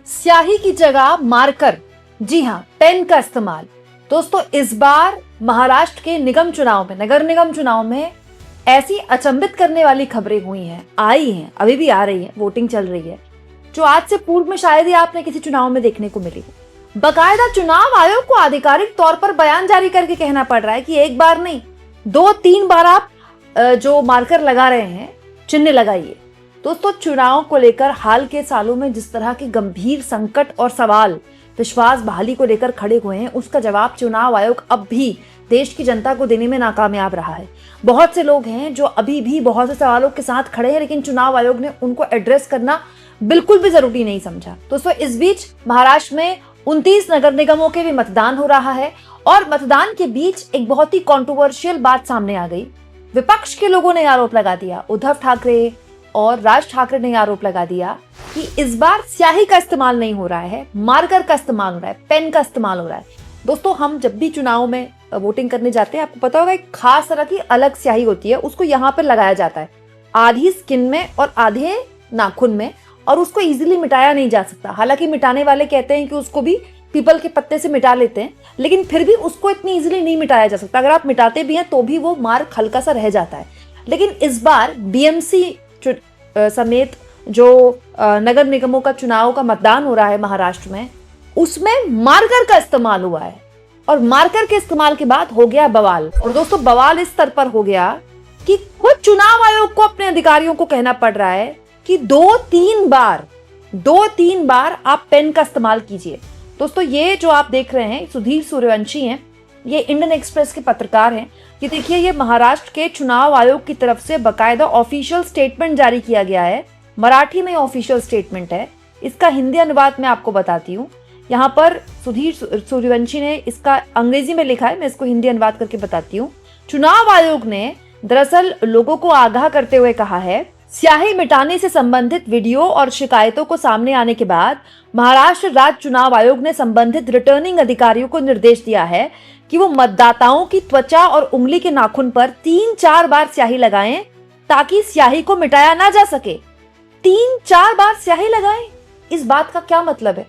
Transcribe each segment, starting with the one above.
स्याही की जगह मार्कर, जी हाँ, पेन का इस्तेमाल। दोस्तों, इस बार महाराष्ट्र के निगम चुनाव में, नगर निगम चुनाव में ऐसी अचंभित करने वाली खबरें हुई हैं, आई हैं, अभी भी आ रही हैं, वोटिंग चल रही है, जो आज से पूर्व में शायद ही आपने किसी चुनाव में देखने को मिली। बकायदा चुनाव आयोग को आधिकारिक तौर पर बयान जारी करके कहना पड़ रहा है कि एक बार नहीं, 2-3 बार आप जो मार्कर लगा रहे हैं, चिन्ह लगाइए। दोस्तों, चुनाव को लेकर हाल के सालों में जिस तरह के गंभीर संकट और सवाल विश्वास बहाली को लेकर खड़े हुए हैं, उसका जवाब चुनाव आयोग अब भी देश की जनता को देने में नाकामयाब रहा है। बहुत से लोग हैं जो अभी भी बहुत से सवालों के साथ खड़े हैं, लेकिन चुनाव आयोग ने उनको एड्रेस करना बिल्कुल भी जरूरी नहीं समझा। दोस्तों, इस बीच महाराष्ट्र में 29 नगर निगमों के भी मतदान हो रहा है और मतदान के बीच एक बहुत ही कॉन्ट्रोवर्शियल बात सामने आ गई। विपक्ष के लोगों ने आरोप लगा दिया, उद्धव ठाकरे और राज ठाकरे ने आरोप लगा दिया कि इस बार स्याही का इस्तेमाल नहीं हो रहा है, मार्कर का इस्तेमाल हो रहा है, पेन का इस्तेमाल हो रहा है। दोस्तों, हम जब भी चुनाव में वोटिंग करने जाते हैं, आपको पता होगा एक खास तरह की अलग स्याही होती है, उसको यहाँ पर लगाया जाता है, आधी स्किन में और आधे नाखून में, और उसको इजीली मिटाया नहीं जा सकता। हालांकि मिटाने वाले कहते हैं कि उसको भी पीपल के पत्ते से मिटा लेते हैं, लेकिन फिर भी उसको इतनी इजीली नहीं मिटाया जा सकता। अगर आप मिटाते भी हैं तो भी वो मार्क हल्का सा रह जाता है। लेकिन इस बार बीएमसी समेत जो नगर निगमों का चुनाव का मतदान हो रहा है महाराष्ट्र में, उसमें मार्कर का इस्तेमाल हुआ है और मार्कर के इस्तेमाल के बाद हो गया बवाल। और दोस्तों, बवाल इस स्तर पर हो गया कि खुद चुनाव आयोग को अपने अधिकारियों को कहना पड़ रहा है कि 2-3 बार आप पेन का इस्तेमाल कीजिए। दोस्तों, ये जो आप देख रहे हैं, सुधीर सूर्यवंशी हैं, ये इंडियन एक्सप्रेस के पत्रकार हैं। ये देखिए, ये महाराष्ट्र के चुनाव आयोग की तरफ से बकायदा ऑफिशियल स्टेटमेंट जारी किया गया है। मराठी में ऑफिशियल स्टेटमेंट है, इसका हिंदी अनुवाद मैं आपको बताती हूँ। यहाँ पर सुधीर सूर्यवंशी ने इसका अंग्रेजी में लिखा है, मैं इसको हिंदी अनुवाद करके बताती हूँ। चुनाव आयोग ने दरअसल लोगों को आगाह करते हुए कहा है, स्याही मिटाने से संबंधित वीडियो और शिकायतों को सामने आने के बाद महाराष्ट्र राज्य चुनाव आयोग ने संबंधित रिटर्निंग अधिकारियों को निर्देश दिया है कि वो मतदाताओं की त्वचा और उंगली के नाखून पर 3-4 बार स्याही लगाएं ताकि स्याही को मिटाया ना जा सके। 3-4 बार स्याही लगाएं, इस बात का क्या मतलब है?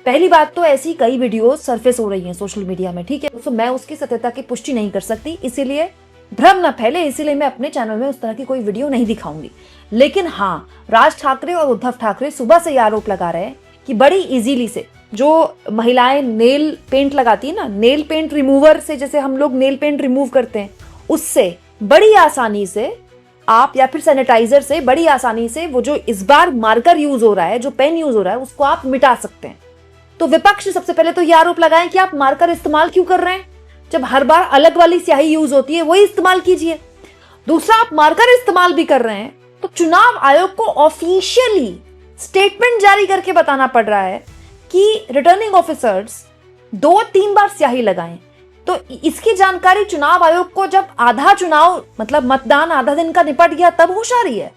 पहली बात तो ऐसी कई वीडियो सरफेस हो रही हैं सोशल मीडिया में, ठीक है दोस्तों, मैं उसकी सत्यता की पुष्टि नहीं कर सकती, इसीलिए भ्रम न फैले, इसीलिए मैं अपने चैनल में उस तरह की कोई वीडियो नहीं दिखाऊंगी। लेकिन हाँ, राज ठाकरे और उद्धव ठाकरे सुबह से ये आरोप लगा रहे हैं कि बड़ी इजीली से जो महिलाएं नेल पेंट लगाती है ना, नेल पेंट रिमूवर से, जैसे हम लोग नेल पेंट रिमूव करते हैं, उससे बड़ी आसानी से आप, या फिर सैनिटाइजर से बड़ी आसानी से वो जो इस बार मार्कर यूज हो रहा है, जो पेन यूज हो रहा है, उसको आप मिटा सकते हैं। तो विपक्ष ने सबसे पहले तो ये आरोप लगाए कि आप मार्कर इस्तेमाल क्यों कर रहे हैं, जब हर बार अलग वाली स्याही यूज होती है, वही इस्तेमाल कीजिए। दूसरा, आप मार्कर इस्तेमाल भी कर रहे हैं तो चुनाव आयोग को ऑफिशियली स्टेटमेंट जारी करके बताना पड़ रहा है कि रिटर्निंग ऑफिसर्स 2-3 बार स्याही लगाएं। तो इसकी जानकारी चुनाव आयोग को जब आधा चुनाव, मतलब मतदान आधा दिन का निपट गया, तब होश आ रही है?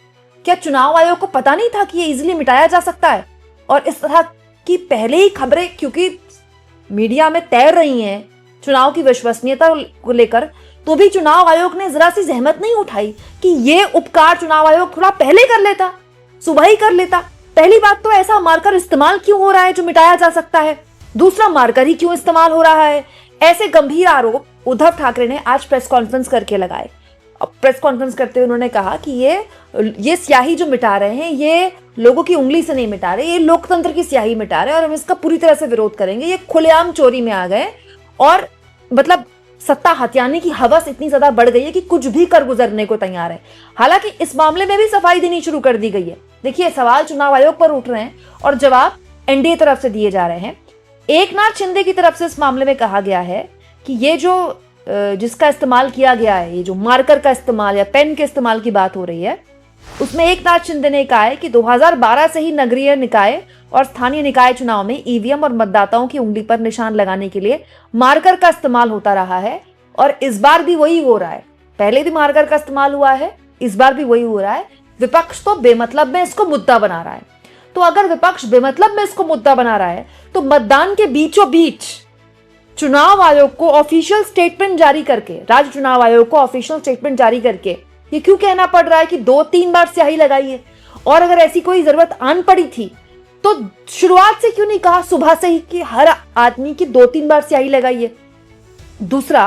क्या चुनाव आयोग को पता नहीं था कि ये इजीली मिटाया जा सकता है? और इस तरह की पहले ही खबरें क्योंकि मीडिया में तैर रही हैं चुनाव की विश्वसनीयता को लेकर, तो भी चुनाव आयोग ने जरा सी जहमत नहीं उठाई कि ये उपकार चुनाव आयोग थोड़ा पहले कर लेता, सुबह ही कर लेता। पहली बात तो ऐसा मार्कर इस्तेमाल क्यों हो रहा है जो मिटाया जा सकता है? दूसरा, मार्कर ही क्यों इस्तेमाल हो रहा है? ऐसे गंभीर आरोप उद्धव ठाकरे ने आज प्रेस कॉन्फ्रेंस करके लगाए। अब प्रेस कॉन्फ्रेंस करते हुए उन्होंने कहा कि ये स्याही जो मिटा रहे हैं, ये लोगों की उंगली से नहीं मिटा रहे, ये लोकतंत्र की स्याही मिटा रहे हैं और हम इसका पूरी तरह से विरोध करेंगे। ये खुलेआम चोरी में आ गए और मतलब सत्ता हथियाने की हवस इतनी ज्यादा बढ़ गई है कि कुछ भी कर गुजरने को तैयार है। हालांकि इस मामले में भी सफाई देनी शुरू कर दी गई है। देखिए, सवाल चुनाव आयोग पर उठ रहे हैं और जवाब एनडीए तरफ से दिए जा रहे हैं। एकनाथ शिंदे की तरफ से इस मामले में कहा गया है कि ये जो जिसका इस्तेमाल किया गया है, ये जो मार्कर का इस्तेमाल या पेन के इस्तेमाल की बात हो रही है, उसमें एकनाथ शिंदे ने कहा है कि 2012 से ही नगरीय निकाय और स्थानीय निकाय चुनाव में ईवीएम और मतदाताओं की उंगली पर निशान लगाने के लिए मार्कर का इस्तेमाल होता रहा है और इस बार भी वही हो रहा है। पहले भी मार्कर का इस्तेमाल हुआ है, इस बार भी वही हो रहा है। विपक्ष तो बेमतलब में इसको मुद्दा बना रहा है। तो अगर विपक्ष बेमतलब में इसको मुद्दा बना रहा है, तो मतदान के बीचों बीच चुनाव आयोग को ऑफिशियल स्टेटमेंट जारी करके, राज्य चुनाव आयोग को ऑफिशियल स्टेटमेंट जारी करके ये क्यों कहना पड़ रहा है कि 2-3 बार स्याही लगाइए? और अगर ऐसी कोई जरूरत आन पड़ी थी तो शुरुआत से क्यों नहीं कहा सुबह से ही कि हर आदमी की 2-3 बार स्याही लगाइए? दूसरा,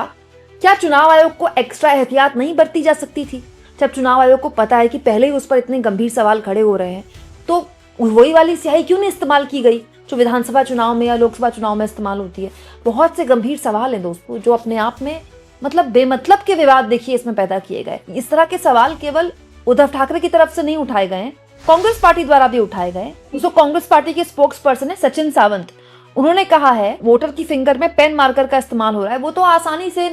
क्या चुनाव आयोग को एक्स्ट्रा एहतियात नहीं बरती जा सकती थी? जब चुनाव आयोग को पता है कि पहले ही उस पर इतने गंभीर सवाल खड़े हो रहे हैं, तो वही वाली स्याही क्यों नहीं इस्तेमाल की गई जो विधानसभा चुनाव में या लोकसभा चुनाव में इस्तेमाल होती है? बहुत से गंभीर सवाल हैं दोस्तों, जो अपने आप में मतलब बेमतलब के विवाद देखिए इसमें पैदा किए गए। इस तरह के सवाल केवल उद्धव ठाकरे की तरफ से नहीं उठाए गए, कांग्रेस पार्टी द्वारा भी उठाए गए। दोस्तों, कांग्रेस पार्टी के स्पोक्स पर्सन है सचिन सावंत, उन्होंने कहा है वोटर की फिंगर में पेन मार्कर का इस्तेमाल हो रहा है, वो तो आसानी से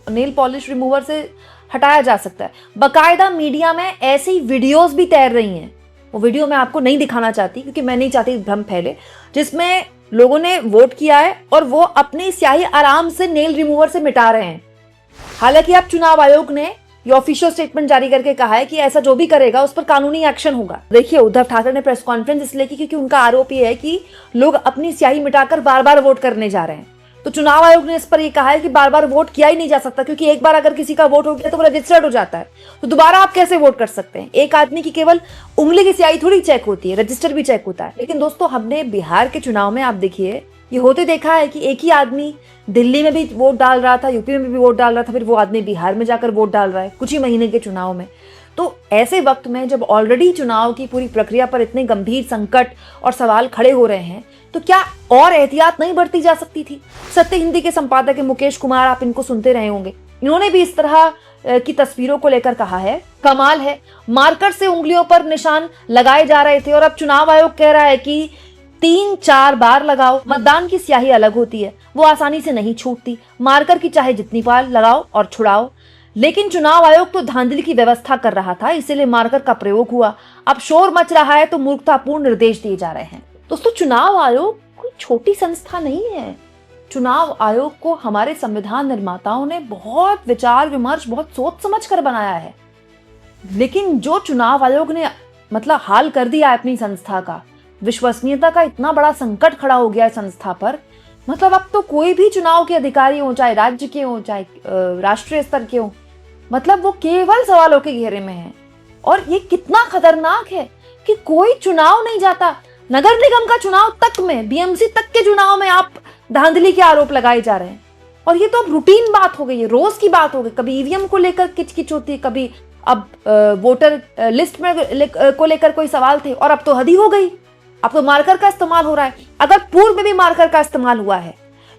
नेल पॉलिश रिमूवर से हटाया जा सकता है। बकायदा मीडिया में ऐसी वीडियोस भी तैर रही हैं, वो वीडियो मैं आपको नहीं दिखाना चाहती क्योंकि मैं नहीं चाहती भ्रम फैले, जिसमें लोगों ने वोट किया है और वो अपनी स्याही आराम से नेल रिमूवर से मिटा रहे हैं। हालांकि अब चुनाव आयोग ने ये ऑफिशियल स्टेटमेंट जारी करके कहा है कि ऐसा जो भी करेगा उस पर कानूनी एक्शन होगा। देखिए, उद्धव ठाकरे ने प्रेस कॉन्फ्रेंस इसलिए की क्योंकि उनका आरोप ये है कि लोग अपनी स्याही मिटाकर बार बार वोट करने जा रहे हैं। तो चुनाव आयोग ने इस पर यह कहा है कि बार बार वोट किया ही नहीं जा सकता, क्योंकि एक बार अगर किसी का वोट हो गया तो वो रजिस्टर्ड हो जाता है, तो दोबारा आप कैसे वोट कर सकते हैं? एक आदमी की केवल उंगली की स्याही थोड़ी चेक होती है, रजिस्टर भी चेक होता है। लेकिन दोस्तों, हमने बिहार के चुनाव में आप देखिए ये होते देखा है कि एक ही आदमी दिल्ली में भी वोट डाल रहा था, यूपी में भी वोट डाल रहा था, फिर वो आदमी बिहार में जाकर वोट डाल रहा है कुछ ही महीने के चुनाव में। तो ऐसे वक्त में जब ऑलरेडी चुनाव की पूरी प्रक्रिया पर इतने गंभीर संकट और सवाल खड़े हो रहे हैं, तो क्या और एहतियात नहीं बरती जा सकती थी? सत्य हिंदी के संपादक है मुकेश कुमार, आप इनको सुनते रहे होंगे, इन्होंने भी इस तरह की तस्वीरों को लेकर कहा है, कमाल है, मार्कर से उंगलियों पर निशान लगाए जा रहे थे और अब चुनाव आयोग कह रहा है कि 3-4 बार लगाओ। मतदान की स्याही अलग होती है, वो आसानी से नहीं छूटती, मार्कर की चाहे जितनी बार लगाओ और छुड़ाओ। लेकिन चुनाव आयोग तो धांधली की व्यवस्था कर रहा था, इसीलिए मार्कर का प्रयोग हुआ। अब शोर मच रहा है तो मूर्खतापूर्ण निर्देश दिए जा रहे हैं। दोस्तों, चुनाव आयोग कोई छोटी संस्था नहीं है। चुनाव आयोग को हमारे संविधान निर्माताओं ने बहुत विचार विमर्श, बहुत सोच समझ कर बनाया है। लेकिन जो चुनाव आयोग ने मतलब हाल कर दिया है अपनी संस्था का, विश्वसनीयता का इतना बड़ा संकट खड़ा हो गया है संस्था पर, मतलब अब तो कोई भी चुनाव के अधिकारी हो, चाहे राज्य के हो चाहे राष्ट्रीय स्तर के हो, मतलब वो केवल सवालों के घेरे में है। और ये कितना खतरनाक है कि कोई चुनाव नहीं जाता, नगर निगम का चुनाव तक में, बीएमसी तक के चुनाव में आप धांधली के आरोप लगाए जा रहे हैं। और ये तो अब रूटीन बात हो गई है, रोज की बात हो गई। कभी ईवीएम को लेकर किचकिच होती है, कभी अब वोटर लिस्ट में को लेकर कोई सवाल थे, और अब तो हद ही हो गई, अब तो मार्कर का इस्तेमाल हो रहा है। अगर पूर्व में भी मार्कर का इस्तेमाल हुआ है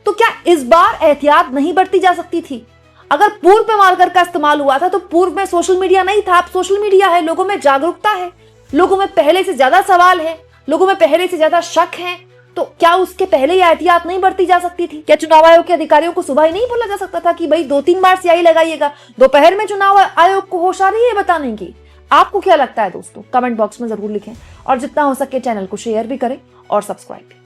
तो क्या इस बार एहतियात नहीं बरती जा सकती थी? अगर पूर्व में मार्कर का इस्तेमाल हुआ था तो पूर्व में सोशल मीडिया नहीं था, अब सोशल मीडिया है, लोगों में जागरूकता है, लोगों में पहले से ज्यादा सवाल है, लोगों में पहले से ज्यादा शक है, तो क्या उसके पहले ही एहतियात नहीं बरती जा सकती थी? क्या चुनाव आयोग के अधिकारियों को सुबह ही नहीं बोला जा सकता था कि भाई 2-3 बार स्याही लगाइएगा? दोपहर में चुनाव आयोग को होश आ रही है बताने की? आपको क्या लगता है दोस्तों? कमेंट बॉक्स में जरूर लिखें और जितना हो सके चैनल को शेयर भी करें और सब्सक्राइब भी।